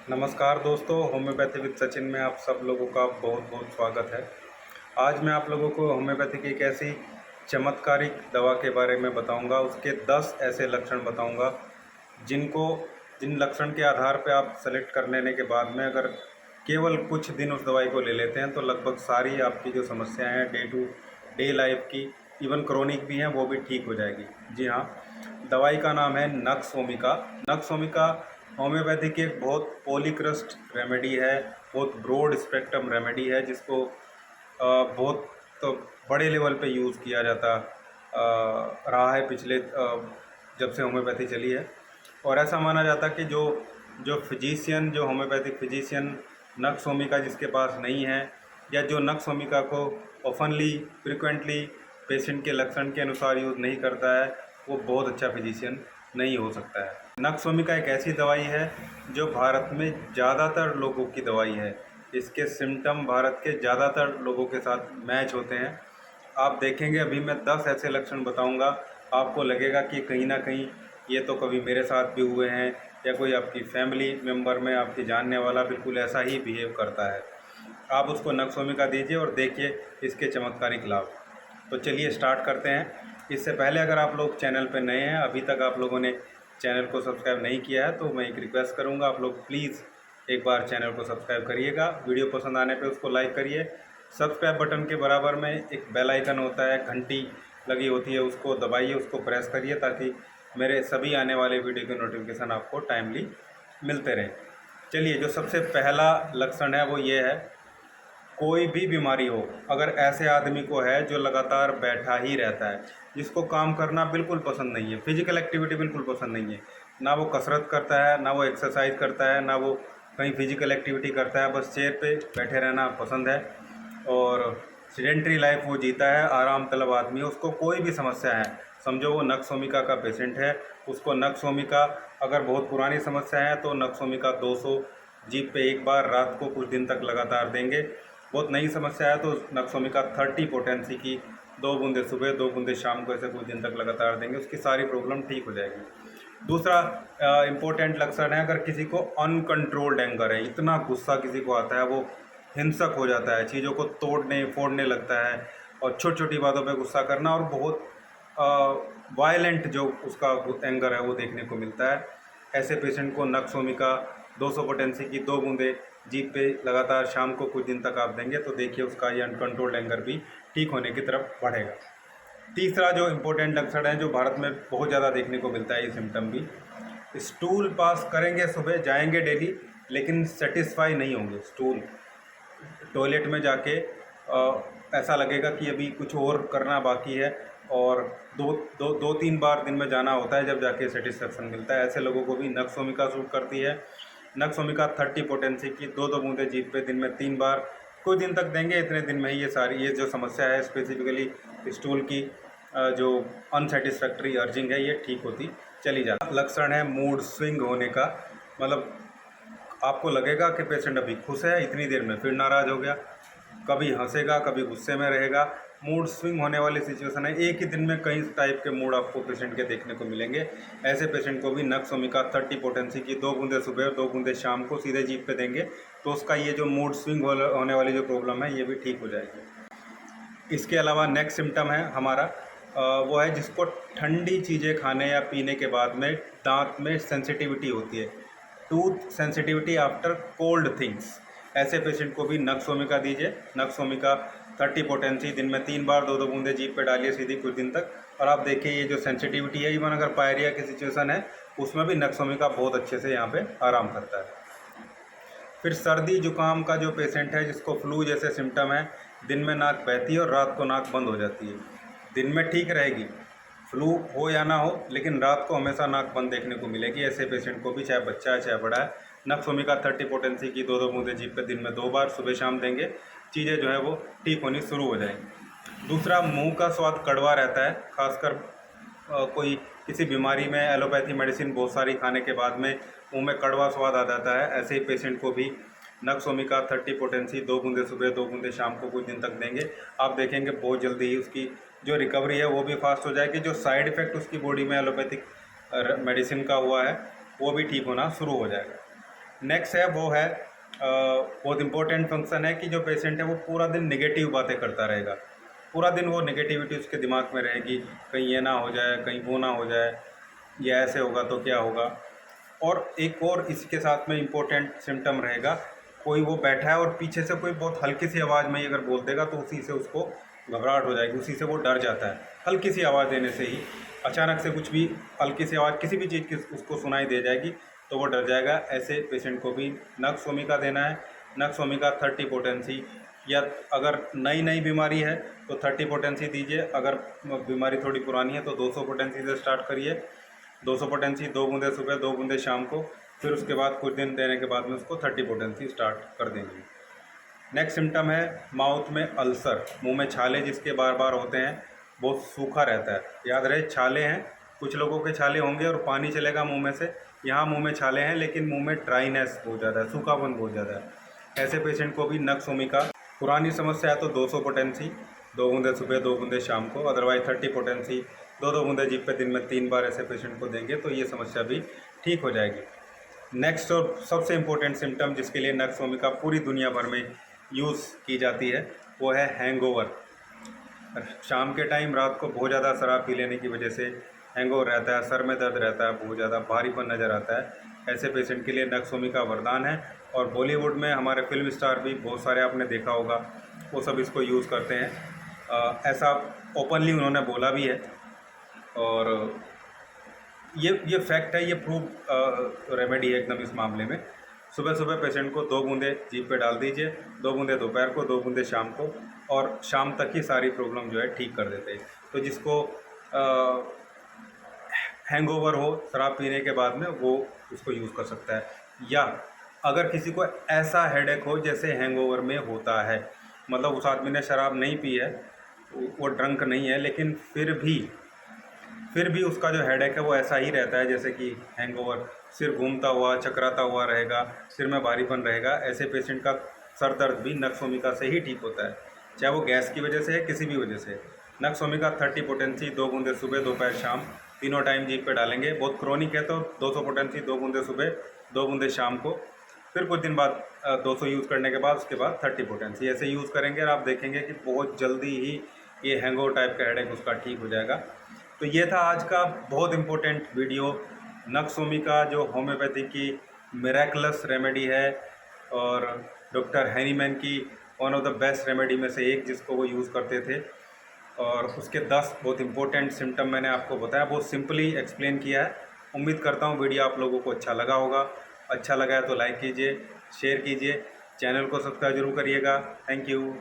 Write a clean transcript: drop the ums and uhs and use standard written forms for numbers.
नमस्कार दोस्तों, homeopathy with Sachin में आप सब लोगों का बहुत बहुत स्वागत है। आज मैं आप लोगों को होम्योपैथी की एक ऐसी चमत्कारिक दवा के बारे में बताऊंगा। उसके 10 ऐसे लक्षण बताऊंगा जिन लक्षण के आधार पर आप सेलेक्ट कर लेने के बाद में अगर केवल कुछ दिन उस दवाई को ले लेते हैं तो लगभग सारी आपकी जो समस्याएं हैं डे टू डे लाइफ की, इवन क्रोनिक भी हैं, वो भी ठीक हो जाएगी। जी हाँ, दवाई का नाम है नक्स ओमिका। नक्स ओमिका होम्योपैथी की एक बहुत पॉलीक्रस्ट रेमेडी है, बहुत ब्रॉड स्पेक्ट्रम रेमेडी है, जिसको बहुत तो बड़े लेवल पे यूज़ किया जाता रहा है पिछले जब से होम्योपैथी चली है। और ऐसा माना जाता कि जो होम्योपैथिक फिजिशियन नक्स ओमिका जिसके पास नहीं है, या जो नक्स ओमिका को ऑफनली फ्रिक्वेंटली पेशेंट के लक्षण के अनुसार यूज़ नहीं करता है, वो बहुत अच्छा फिजिशियन नहीं हो सकता है। नक्स ओमिका एक ऐसी दवाई है जो भारत में ज़्यादातर लोगों की दवाई है। इसके सिम्टम भारत के ज़्यादातर लोगों के साथ मैच होते हैं। आप देखेंगे अभी मैं 10 ऐसे लक्षण बताऊंगा, आपको लगेगा कि कहीं ना कहीं ये तो कभी मेरे साथ भी हुए हैं, या कोई आपकी फैमिली मेम्बर में आपके जानने वाला बिल्कुल ऐसा ही बिहेव करता है। आप उसको नक्स ओमिका दीजिए और देखिए इसके चमत्कारिक लाभ। तो चलिए स्टार्ट करते हैं। इससे पहले अगर आप लोग चैनल पर नए हैं, अभी तक आप लोगों ने चैनल को सब्सक्राइब नहीं किया है, तो मैं एक रिक्वेस्ट करूंगा, आप लोग प्लीज़ एक बार चैनल को सब्सक्राइब करिएगा। वीडियो पसंद आने पे उसको लाइक करिए। सब्सक्राइब बटन के बराबर में एक बेल आइकन होता है, घंटी लगी होती है, उसको दबाइए, उसको प्रेस करिए ताकि मेरे सभी आने वाले वीडियो के नोटिफिकेशन आपको टाइमली मिलते रहें। चलिए, जो सबसे पहला लक्षण है वो ये है, कोई भी बीमारी हो, अगर ऐसे आदमी को है जो लगातार बैठा ही रहता है, जिसको काम करना बिल्कुल पसंद नहीं है, फिजिकल एक्टिविटी बिल्कुल पसंद नहीं है, ना वो कसरत करता है, ना वो एक्सरसाइज करता है, ना वो कहीं फिजिकल एक्टिविटी करता है, बस चेयर पे बैठे रहना पसंद है और सीडेंट्री लाइफ वो जीता है, आराम तलब आदमी है, उसको कोई भी समस्या है, समझो वो नक्स ओमिका का पेशेंट है। उसको नक्स ओमिका, अगर बहुत पुरानी समस्या है तो नक्स ओमिका 200 जीप पे एक बार रात को कुछ दिन तक लगातार देंगे। बहुत नई समस्या है तो नक्स ओमिका 30 पोटेंसी की 2 बूंदे सुबह 2 बूंदे शाम को ऐसे कुछ दिन तक लगातार देंगे, उसकी सारी प्रॉब्लम ठीक हो जाएगी। दूसरा इम्पोर्टेंट लक्षण है, अगर किसी को अनकंट्रोल्ड एंगर है, इतना गुस्सा किसी को आता है, वो हिंसक हो जाता है, चीज़ों को तोड़ने फोड़ने लगता है और छोटी छोटी बातों पे गुस्सा करना, और बहुत वायलेंट जो उसका एंगर है वो देखने को मिलता है, ऐसे पेशेंट को नक्स ओमिका 200 पोटेंसी की 2 बूंदे जीप पे लगातार शाम को कुछ दिन तक आप देंगे तो देखिए उसका ये अनकंट्रोल्ड एंगर भी ठीक होने की तरफ बढ़ेगा। तीसरा जो इम्पोर्टेंट लक्षण है, जो भारत में बहुत ज़्यादा देखने को मिलता है, ये सिम्टम भी, स्टूल पास करेंगे, सुबह जाएंगे डेली, लेकिन सेटिस्फाई नहीं होंगे। स्टूल टॉयलेट में जाके ऐसा लगेगा कि अभी कुछ और करना बाकी है, और दो तीन बार दिन में जाना होता है जब जाके सेटिस्फेक्शन मिलता है। ऐसे लोगों को भी नक्स ओमिका सूट करती है। नक्स ओमिका 30 पोटेंसी की 2 बूंदे जीप पे दिन में 3 बार कुछ दिन तक देंगे। इतने दिन में ही ये जो समस्या है स्पेसिफिकली स्टूल की, जो अनसेटिस्फैक्ट्री अर्जिंग है, ये ठीक होती चली जाती। लक्षण है मूड स्विंग होने का, मतलब आपको लगेगा कि पेशेंट अभी खुश है, इतनी देर में फिर नाराज़ हो गया, कभी हंसेगा, कभी गुस्से में रहेगा। मूड स्विंग होने वाली सिचुएशन है। एक ही दिन में कई टाइप के मूड आपको पेशेंट के देखने को मिलेंगे। ऐसे पेशेंट को भी नक्स ओमिका 30 पोटेंसी की 2 बूंदे सुबह और 2 बूंदे शाम को सीधे जीप पे देंगे तो उसका ये जो मूड स्विंग होने वाली जो प्रॉब्लम है, ये भी ठीक हो जाएगी। इसके अलावा नेक्स्ट सिम्टम है हमारा, वो है जिसको ठंडी चीज़ें खाने या पीने के बाद में दांत में सेंसिटिविटी होती है, tooth sensitivity after cold things. ऐसे पेशेंट को भी नक्स ओमिका दीजिए। नक्स ओमिका 30 पोटेंसी दिन में 3 बार 2 बूंदे जीप पे डालिए सीधी कुछ दिन तक, और आप देखिए ये जो सेंसिटिविटी है, इवन अगर पायरिया की सिचुएशन है उसमें भी नक्स ओमिका बहुत अच्छे से यहाँ पे आराम करता है। फिर सर्दी जुकाम का जो पेशेंट है, जिसको फ्लू जैसे सिम्टम है, दिन में नाक बहती है और रात को नाक बंद हो जाती है, दिन में ठीक रहेगी, फ्लू हो या ना हो, लेकिन रात को हमेशा नाक बंद देखने को मिलेगी। ऐसे पेशेंट को भी, चाहे बच्चा है चाहे बड़ा है, नक्स ओमिका 30 पोटेंसी की 2 बूंदे जीप पे दिन में 2 बार सुबह शाम देंगे, चीज़ें जो है वो ठीक होनी शुरू हो जाएंगी। दूसरा, मुंह का स्वाद कड़वा रहता है, खासकर कोई किसी बीमारी में एलोपैथी मेडिसिन बहुत सारी खाने के बाद में मुंह में कड़वा स्वाद आ जाता है, ऐसे ही पेशेंट को भी नक्स ओमिका 30 पोटेंसी 2 बूंदे सुबह 2 बूंदे शाम को कुछ दिन तक देंगे। आप देखेंगे बहुत जल्दी ही उसकी जो रिकवरी है वो भी फास्ट हो जाएगी, जो साइड इफ़ेक्ट उसकी बॉडी में एलोपैथिक मेडिसिन का हुआ है वो भी ठीक होना शुरू हो जाएगा। नेक्स्ट है वो है बहुत इम्पोर्टेंट फंक्शन है कि जो पेशेंट है वो पूरा दिन नेगेटिव बातें करता रहेगा। पूरा दिन वो नेगेटिविटी उसके दिमाग में रहेगी, कहीं ये ना हो जाए, कहीं वो ना हो जाए, ये ऐसे होगा तो क्या होगा। और एक और इसके साथ में इम्पोर्टेंट सिम्टम रहेगा, कोई वो बैठा है और पीछे से कोई बहुत हल्की सी आवाज़ में ही अगर बोल देगा तो उसी से उसको घबराहट हो जाएगी, उसी से वो डर जाता है। हल्की सी आवाज़ देने से ही, अचानक से कुछ भी हल्की सी आवाज़ किसी भी चीज़ की उसको सुनाई दे जाएगी तो वो डर जाएगा। ऐसे पेशेंट को भी नक्स ओमिका देना है। नक्स ओमिका 30 पोटेंसी, या अगर नई नई बीमारी है तो 30 पोटेंसी दीजिए, अगर बीमारी थोड़ी पुरानी है तो 200 पोटेंसी से स्टार्ट करिए। 200 पोटेंसी 2 बूंदे सुबह 2 बूंदे शाम को, फिर उसके बाद कुछ दिन देने के बाद में उसको 30 पोटेंसी स्टार्ट कर देंगे। नेक्स्ट सिम्टम है माउथ में अल्सर, मुंह में छाले जिसके बार बार होते हैं, बहुत सूखा रहता है। याद रहे छाले हैं, कुछ लोगों के छाले होंगे और पानी चलेगा मुंह में से, यहाँ मुंह में छाले हैं लेकिन मुंह में ड्राइनेस बहुत ज़्यादा है, सूखापन बहुत ज़्यादा है। ऐसे पेशेंट को भी नक्स ओमिका। पुरानी समस्या है तो 200 पोटेंसी 2 बूंदे सुबह 2 बूंदे शाम को, अदरवाइज 30 पोटेंसी 2-2 बूंदे जीभ पे दिन में 3 बार ऐसे पेशेंट को देंगे तो ये समस्या भी ठीक हो जाएगी। नेक्स्ट और सबसे इम्पोर्टेंट सिम्टम जिसके लिए नक्स ओमिका पूरी दुनिया भर में यूज़ की जाती है वो है हैंगओवर। शाम के टाइम रात को बहुत ज़्यादा शराब पी लेने की वजह से हैंगओवर रहता है, सर में दर्द रहता है, बहुत ज़्यादा भारीपन नज़र आता है। ऐसे पेशेंट के लिए नक्स ओमिका वरदान है। और बॉलीवुड में हमारे फिल्म स्टार भी बहुत सारे आपने देखा होगा, वो सब इसको यूज़ करते हैं। ऐसा ओपनली उन्होंने बोला भी है और ये फैक्ट है, ये प्रूव रेमेडी है एकदम इस मामले में। सुबह सुबह पेशेंट को 2 बूंदे जीभ पे डाल दीजिए, 2 बूंदे दोपहर को, 2 बूंदे शाम को, और शाम तक ही सारी प्रॉब्लम जो है ठीक कर देते हैं। तो जिसको हैंगओवर हो शराब पीने के बाद में वो उसको यूज़ कर सकता है। या अगर किसी को ऐसा हेडेक हो जैसे हैंगओवर में होता है, मतलब उस आदमी ने शराब नहीं पी है, वो ड्रंक नहीं है, लेकिन फिर भी उसका जो हेडेक है वो ऐसा ही रहता है जैसे कि हैंगओवर, सिर घूमता हुआ चकराता हुआ रहेगा, सिर में भारीपन रहेगा। ऐसे पेशेंट का सर दर्द भी नक्स ओमिका से ही ठीक होता है, चाहे वो गैस की वजह से है किसी भी वजह से। नक्स ओमिका 30 पोटेंसी 2 बूंदे सुबह दोपहर शाम, तीनों टाइम जीभ पे डालेंगे। बहुत क्रोनिक है तो 200 पोटेंसी 2 बूंदे सुबह 2 बूंदे शाम को, फिर कुछ दिन बाद 200 यूज़ करने के बाद उसके बाद 30 पोटेंसी ऐसे यूज़ करेंगे और आप देखेंगे कि बहुत जल्दी ही ये हैंगओवर टाइप का हेडेक उसका ठीक हो जाएगा। तो ये था आज का बहुत इम्पोर्टेंट वीडियो, नक्स ओमिका जो होम्योपैथी की मिरेकलस रेमेडी है और डॉक्टर हैनीमैन की one of the best remedy में से एक जिसको वो यूज़ करते थे। और उसके 10 बहुत इंपॉर्टेंट सिम्टम मैंने आपको बताया, बहुत सिंपली एक्सप्लेन किया है। उम्मीद करता हूँ वीडियो आप लोगों को अच्छा लगा होगा। अच्छा लगा है तो लाइक कीजिए, शेयर कीजिए, चैनल को सब्सक्राइब जरूर करिएगा। Thank you.